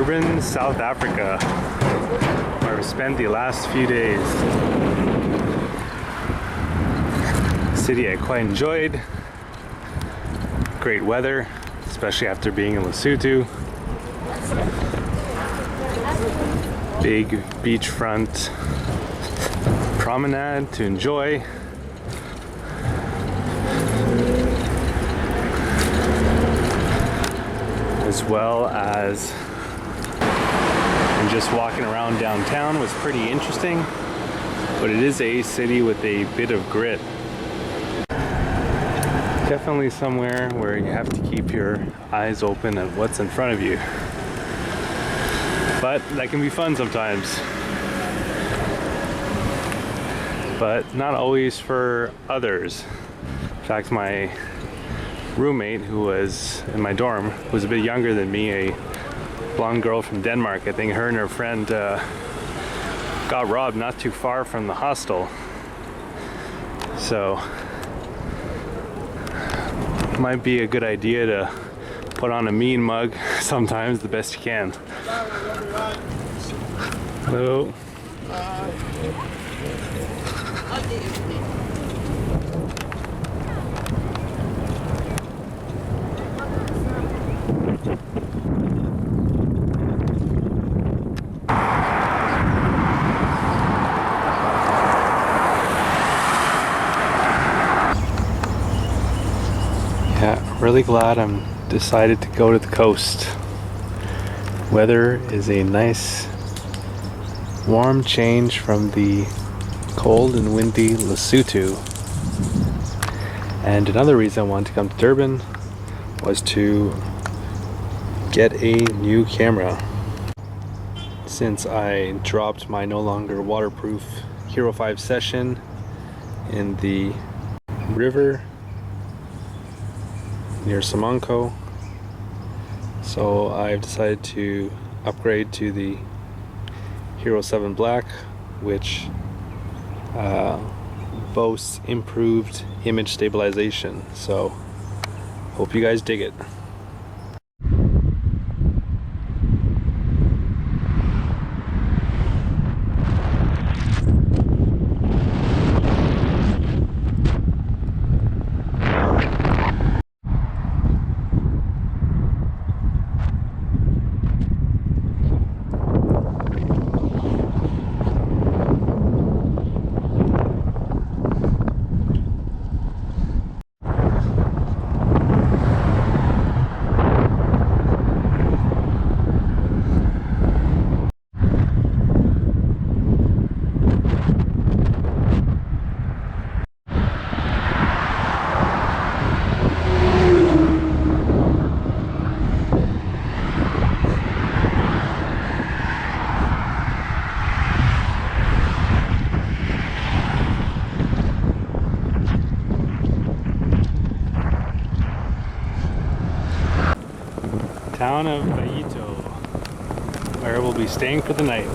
Durban, South Africa, where I've spent the last few days. City I quite enjoyed. Great weather, especially after being in Lesotho. Big beachfront promenade to enjoy. As well as and just walking around downtown was pretty interesting, but it is a city with a bit of grit. Definitely somewhere where you have to keep your eyes open at what's in front of you, but that can be fun sometimes, but not always for others. In fact, my roommate who was in my dorm was a bit younger than me, a blonde girl from Denmark. I think her and her friend got robbed not too far from the hostel, so it might be a good idea to put on a mean mug sometimes, the best you can. Hello. Really glad I'm decided to go to the coast. Weather is a nice warm change from the cold and windy Lesotho. And another reason I wanted to come to Durban was to get a new camera. Since I dropped my no longer waterproof Hero 5 session in the river near Samanco, so I've decided to upgrade to the Hero 7 Black, which boasts improved image stabilization. So hope you guys dig it. Town of Ballito, where we'll be staying for the night.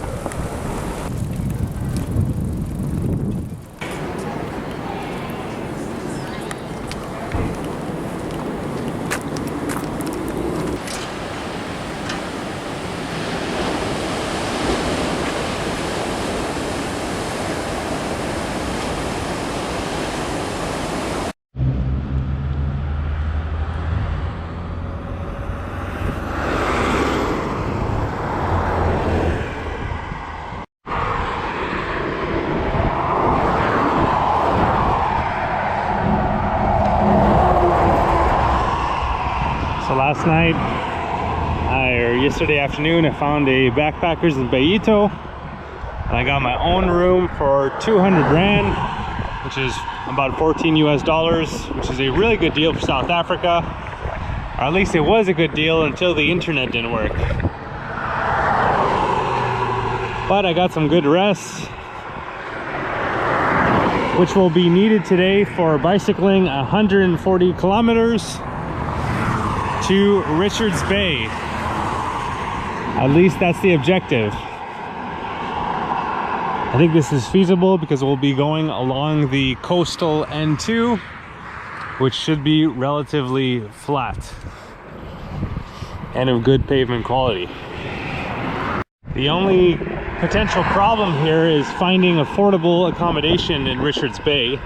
So last night, or yesterday afternoon, I found a backpackers in Ballito, and I got my own room for 200 Rand, which is about 14 US dollars, which is a really good deal for South Africa, or at least it was a good deal until the internet didn't work. But I got some good rest, which will be needed today for bicycling 140 kilometers to Richards Bay. At least that's the objective. I think this is feasible because we'll be going along the coastal N2, which should be relatively flat and of good pavement quality. The only potential problem here is finding affordable accommodation in Richards Bay.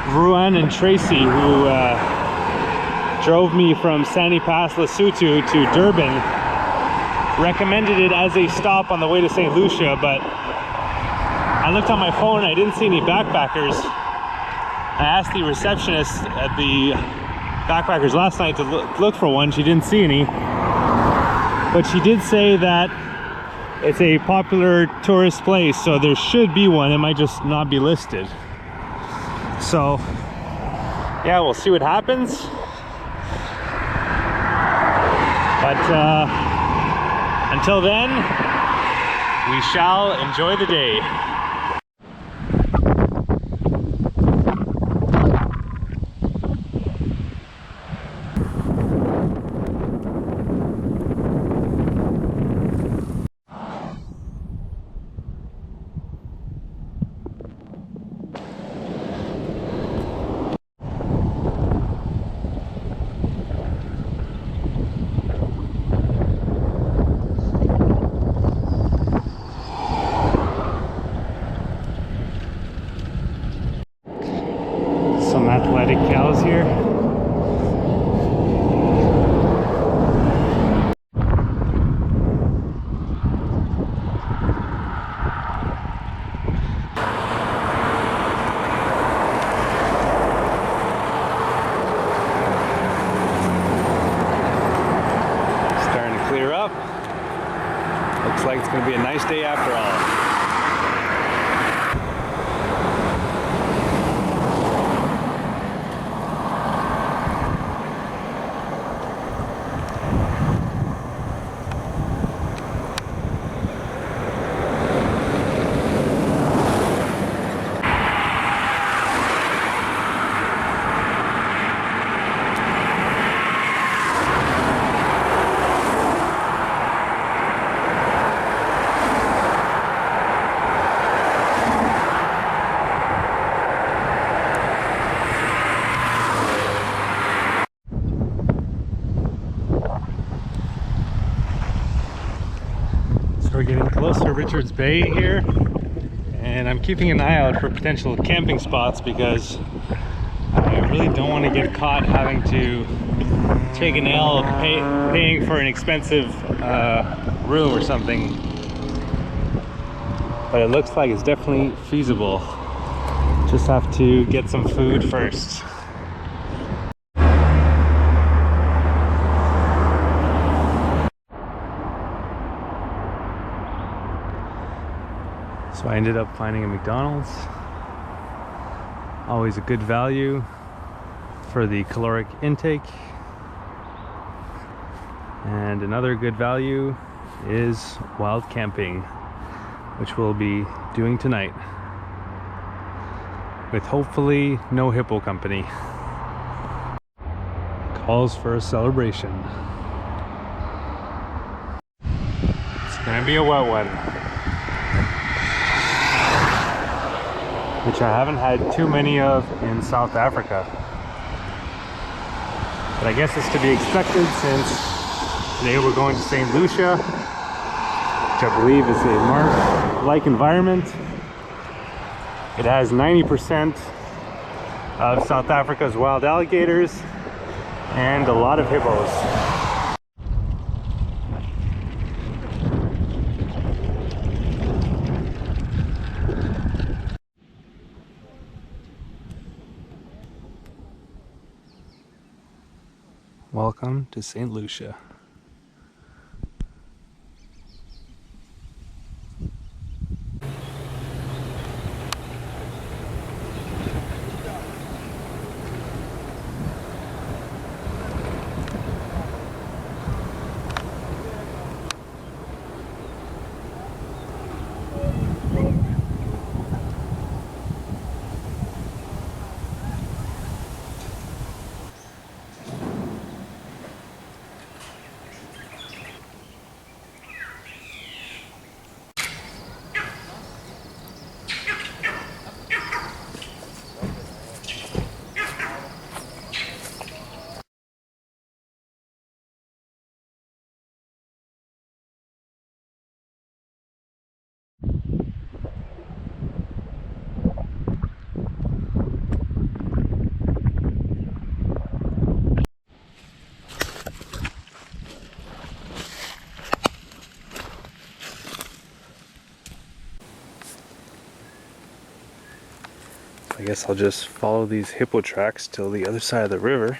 Ruan and Tracy, who drove me from Sani Pass, Lesotho to Durban, recommended it as a stop on the way to St. Lucia, but I looked on my phone and I didn't see any backpackers. I asked the receptionist at the backpackers last night to look for one. She didn't see any, but she did say that it's a popular tourist place, so there should be one. It might just not be listed. So yeah, we'll see what happens. But until then, we shall enjoy the day. Some athletic cows here. Starting to clear up. Looks like it's going to be a nice day after all. We're getting close to Richards Bay here, and I'm keeping an eye out for potential camping spots because I really don't want to get caught having to take an L paying for an expensive room or something. But it looks like it's definitely feasible. Just have to get some food first. So I ended up finding a McDonald's. Always a good value for the caloric intake. And another good value is wild camping, which we'll be doing tonight, with hopefully no hippo company. Calls for a celebration. It's gonna be a wet one, which I haven't had too many of in South Africa. But I guess it's to be expected since today we're going to St. Lucia, which I believe is a marsh-like environment. It has 90% of South Africa's wild alligators and a lot of hippos. Welcome to St. Lucia. guess I'll just follow these hippo tracks till the other side of the river.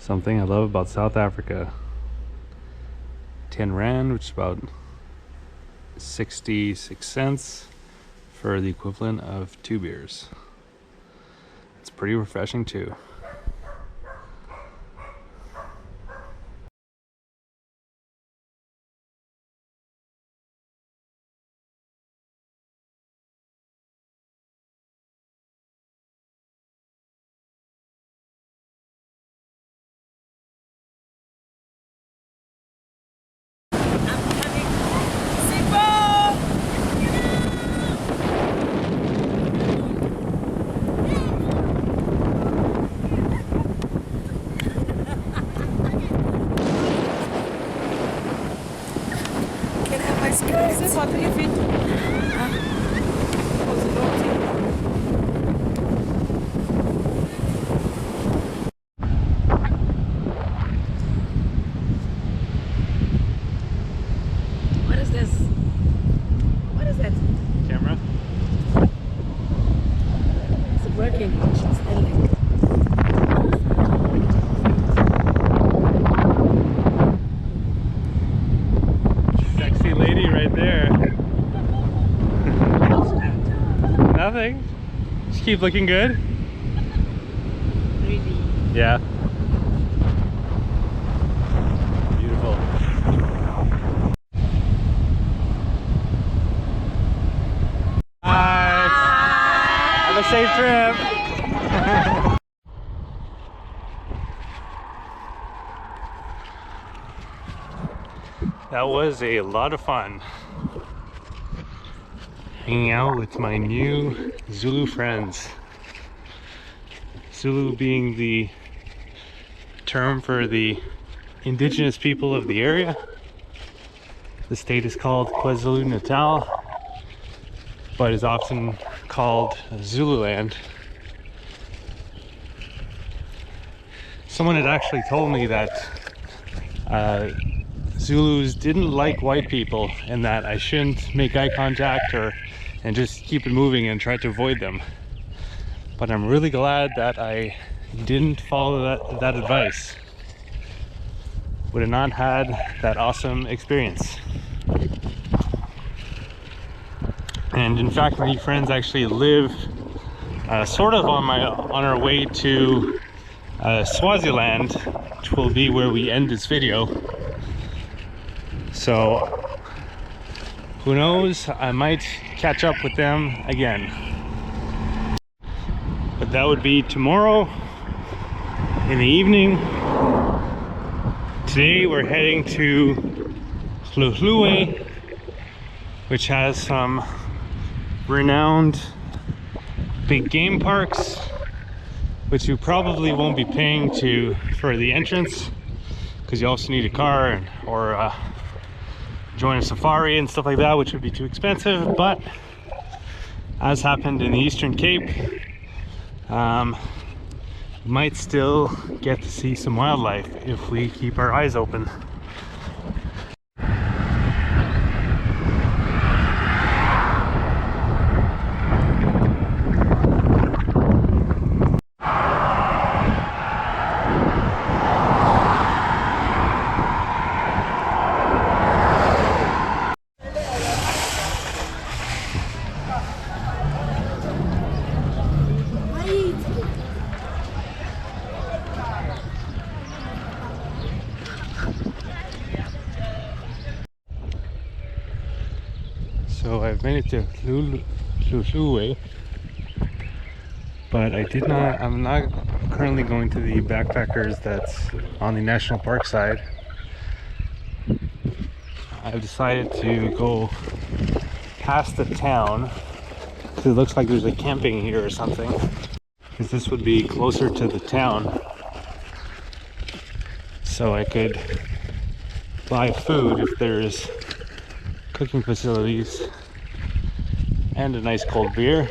Something I love about South Africa. 10 Rand, which is about 66 cents for the equivalent of 2 beers. It's pretty refreshing too. What do you think? What is this? What is that? Camera? Is it working? She's holding. Sexy lady right there. Nothing. Just keep looking good. Really? Yeah. Beautiful. Bye. Have a safe trip. That was a lot of fun. Hanging out with my new Zulu friends. Zulu being the term for the indigenous people of the area. The state is called Kwazulu-Natal, but is often called Zululand. Someone had actually told me that Zulus didn't like white people and that I shouldn't make eye contact and just keep it moving and try to avoid them. But I'm really glad that I didn't follow that advice. Would have not had that awesome experience. And in fact, my friends actually live sort of on our way to Swaziland, which will be where we end this video. So who knows, I might catch up with them again. But that would be tomorrow in the evening. Today we're heading to Hluhluwe, which has some renowned big game parks, which you probably won't be paying for the entrance, because you also need a car or join a safari and stuff like that, which would be too expensive. But as happened in the Eastern Cape, might still get to see some wildlife if we keep our eyes open. So I've made it to Hluhluwe, but I'm not currently going to the backpackers that's on the national park side. I've decided to go past the town, because it looks like there's a camping here or something, because this would be closer to the town. So I could buy food if there's cooking facilities and a nice cold beer.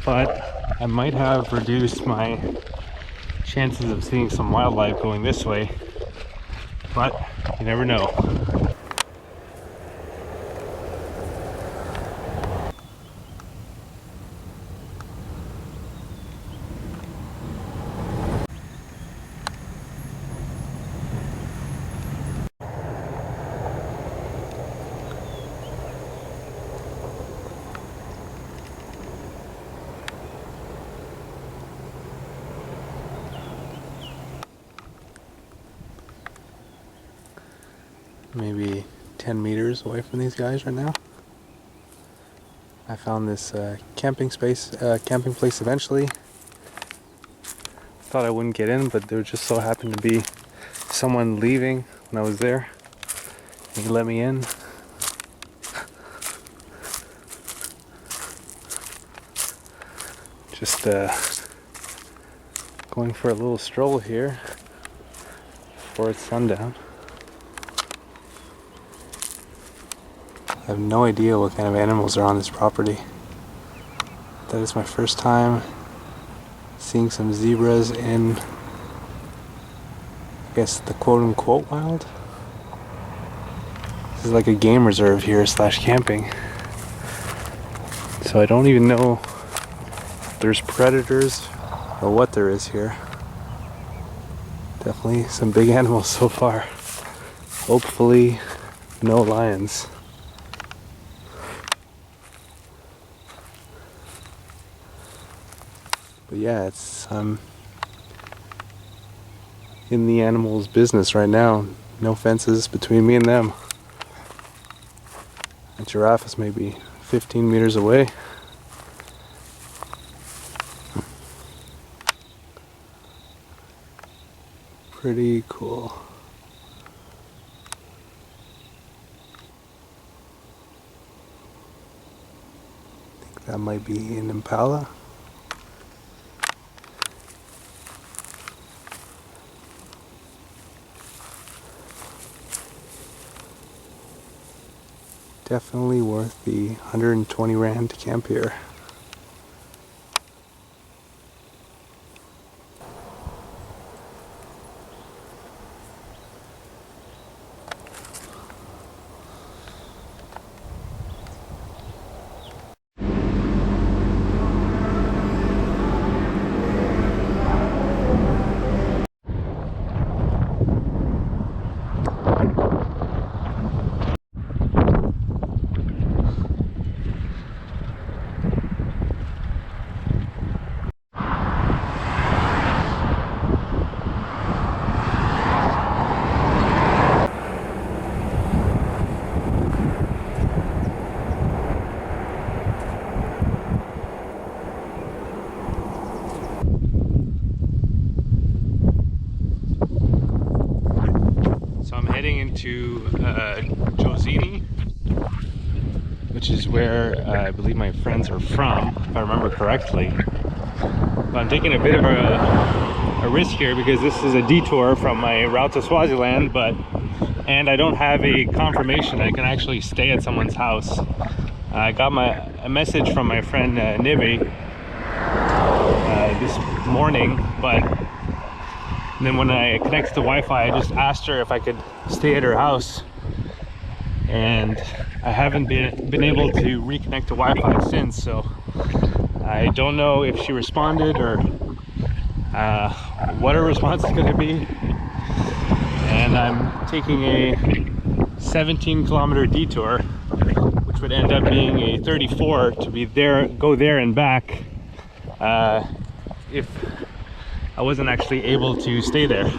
But I might have reduced my chances of seeing some wildlife going this way, but you never know. Maybe 10 meters away from these guys right now. I found this camping place eventually. Thought I wouldn't get in, but there just so happened to be someone leaving when I was there. He let me in. Just going for a little stroll here before it's sundown. I have no idea what kind of animals are on this property. That is my first time seeing some zebras in, I guess, the quote-unquote wild. This is like a game reserve here / camping. So I don't even know if there's predators or what there is here. Definitely some big animals so far. Hopefully no lions. But yeah, it's in the animals' business right now. No fences between me and them. A giraffe is maybe 15 meters away. Pretty cool. I think that might be an impala. Definitely worth the 120 Rand to camp here. Heading into Josini, which is where I believe my friends are from, if I remember correctly. But I'm taking a bit of a risk here because this is a detour from my route to Swaziland, and I don't have a confirmation I can actually stay at someone's house. I got a message from my friend Nivi this morning, but then when I connected to Wi-Fi, I just asked her if I could stay at her house, and I haven't been able to reconnect to Wi-Fi since, so I don't know if she responded or what her response is going to be. And I'm taking a 17-kilometer detour, which would end up being a 34 to go there and back if I wasn't actually able to stay there.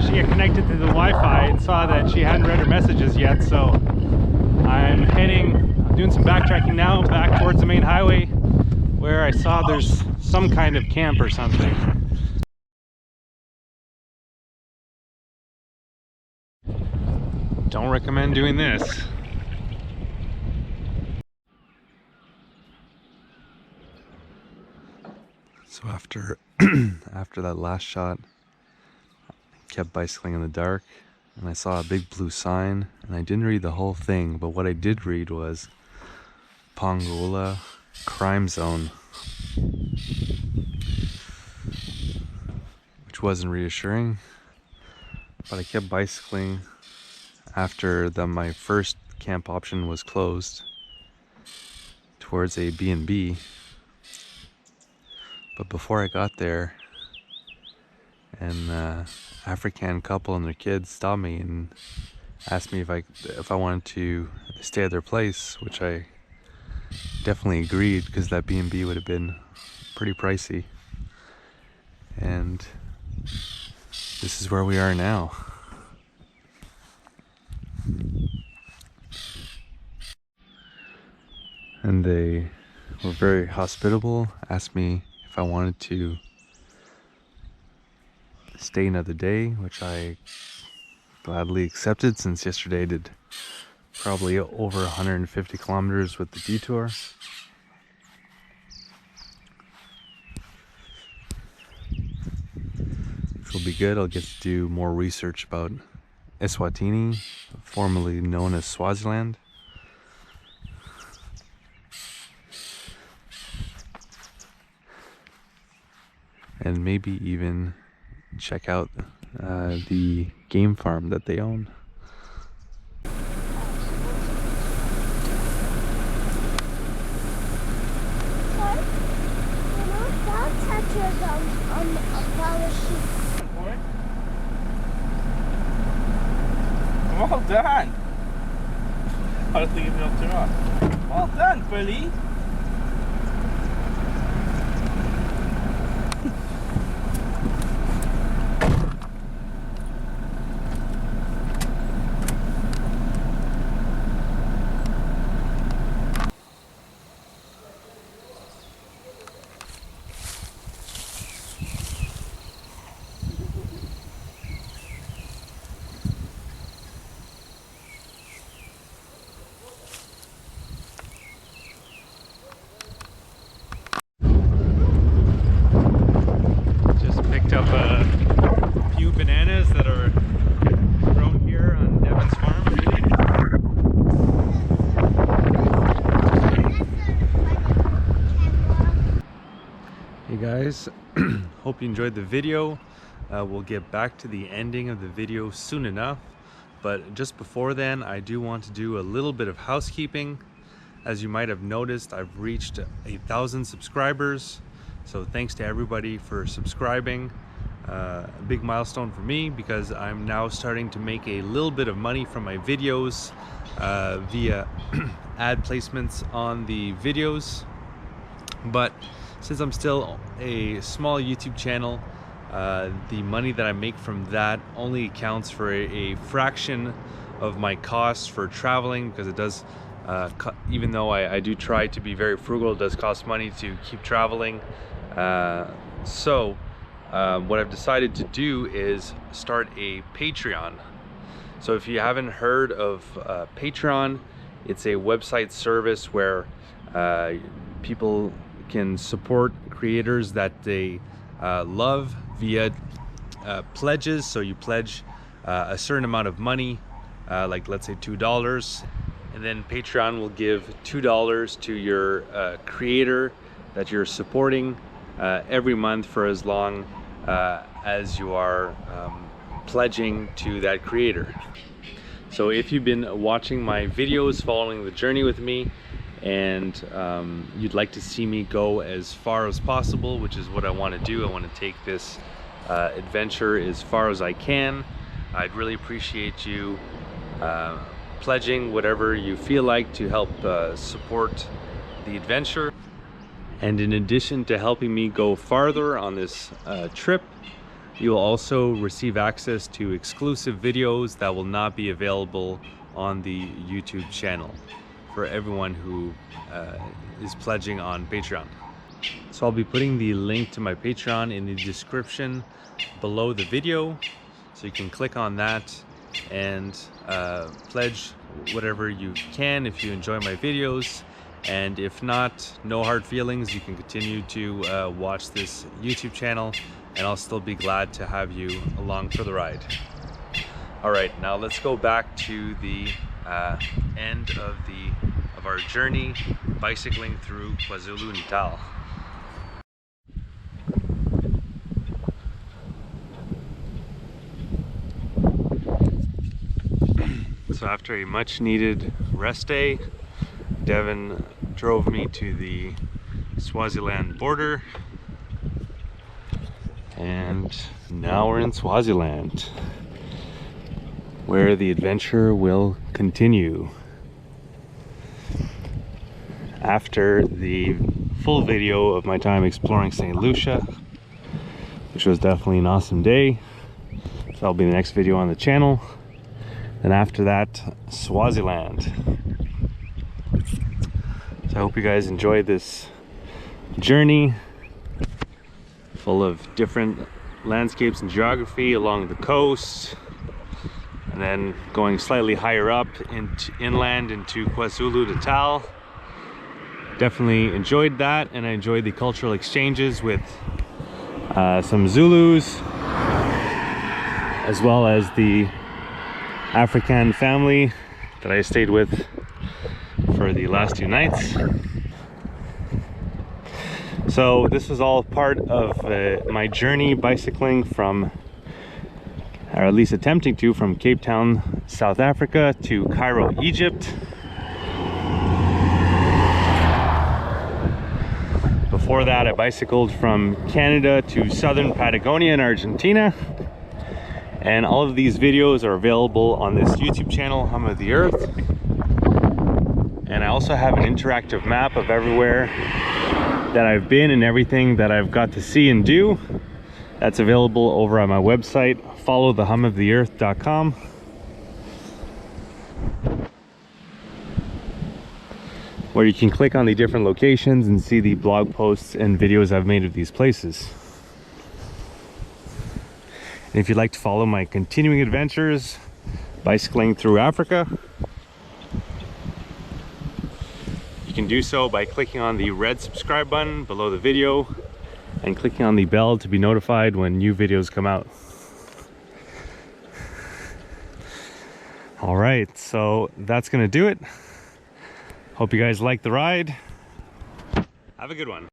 managed to get connected to the Wi-Fi and saw that she hadn't read her messages yet, so I'm doing some backtracking now back towards the main highway where I saw there's some kind of camp or something. Don't recommend doing this. So after that last shot, I kept bicycling in the dark and I saw a big blue sign, and I didn't read the whole thing, but what I did read was Pongola crime zone, which wasn't reassuring, but I kept bicycling after my first camp option was closed towards a B&B. But before I got there, an African couple and their kids stopped me and asked me if I wanted to stay at their place, which I definitely agreed, because that B&B would have been pretty pricey. And this is where we are now. And they were very hospitable, asked me if I wanted to stay another day, which I gladly accepted, since yesterday I did probably over 150 kilometers with the detour. Which will be good. I'll get to do more research about Eswatini, formerly known as Swaziland. And maybe even check out the game farm that they own. Well done! Hopefully you've knocked it off. Well done, Billy! Up a few bananas that are grown here on Devin's farm. Hey guys, hope you enjoyed the video. We'll get back to the ending of the video soon enough, but just before then I do want to do a little bit of housekeeping. As you might have noticed, I've reached 1,000 subscribers. So thanks to everybody for subscribing. A big milestone for me, because I'm now starting to make a little bit of money from my videos via ad placements on the videos. But since I'm still a small YouTube channel, the money that I make from that only accounts for a fraction of my costs for traveling, because it does, even though I do try to be very frugal, it does cost money to keep traveling. So what I've decided to do is start a Patreon. So if you haven't heard of Patreon, it's a website service where people can support creators that they love via pledges. So you pledge a certain amount of money, like let's say $2, and then Patreon will give $2 to your creator that you're supporting every month for as long as you are pledging to that creator. So if you've been watching my videos, following the journey with me, and you'd like to see me go as far as possible, which is what I want to do, I want to take this adventure as far as I can, I'd really appreciate you pledging whatever you feel like to help support the adventure. And in addition to helping me go farther on this trip, You will also receive access to exclusive videos that will not be available on the YouTube channel for everyone who is pledging on Patreon. So I'll be putting the link to my Patreon in the description below the video, so you can click on that and pledge whatever you can if you enjoy my videos. And if not, no hard feelings, you can continue to watch this YouTube channel, and I'll still be glad to have you along for the ride. All right, now let's go back to the end of our journey bicycling through Kwazulu-Natal. So after a much needed rest day, Devin drove me to the Swaziland border, and now we're in Swaziland, where the adventure will continue. After the full video of my time exploring St. Lucia, which was definitely an awesome day, so that'll be the next video on the channel. And after that, Swaziland. So I hope you guys enjoyed this journey full of different landscapes and geography along the coast, and then going slightly higher up inland into KwaZulu-Natal. Definitely enjoyed that, and I enjoyed the cultural exchanges with some Zulus, as well as the African family that I stayed with for the last 2 nights. So this was all part of my journey bicycling from, or at least attempting to, from Cape Town, South Africa to Cairo, Egypt. Before that, I bicycled from Canada to southern Patagonia in Argentina. And all of these videos are available on this YouTube channel, Hum of the Earth. And I also have an interactive map of everywhere that I've been and everything that I've got to see and do. That's available over on my website, followthehumoftheearth.com. Where you can click on the different locations and see the blog posts and videos I've made of these places. And if you'd like to follow my continuing adventures bicycling through Africa, you can do so by clicking on the red subscribe button below the video and clicking on the bell to be notified when new videos come out. All right, so that's gonna do it. Hope you guys like the ride. Have a good one.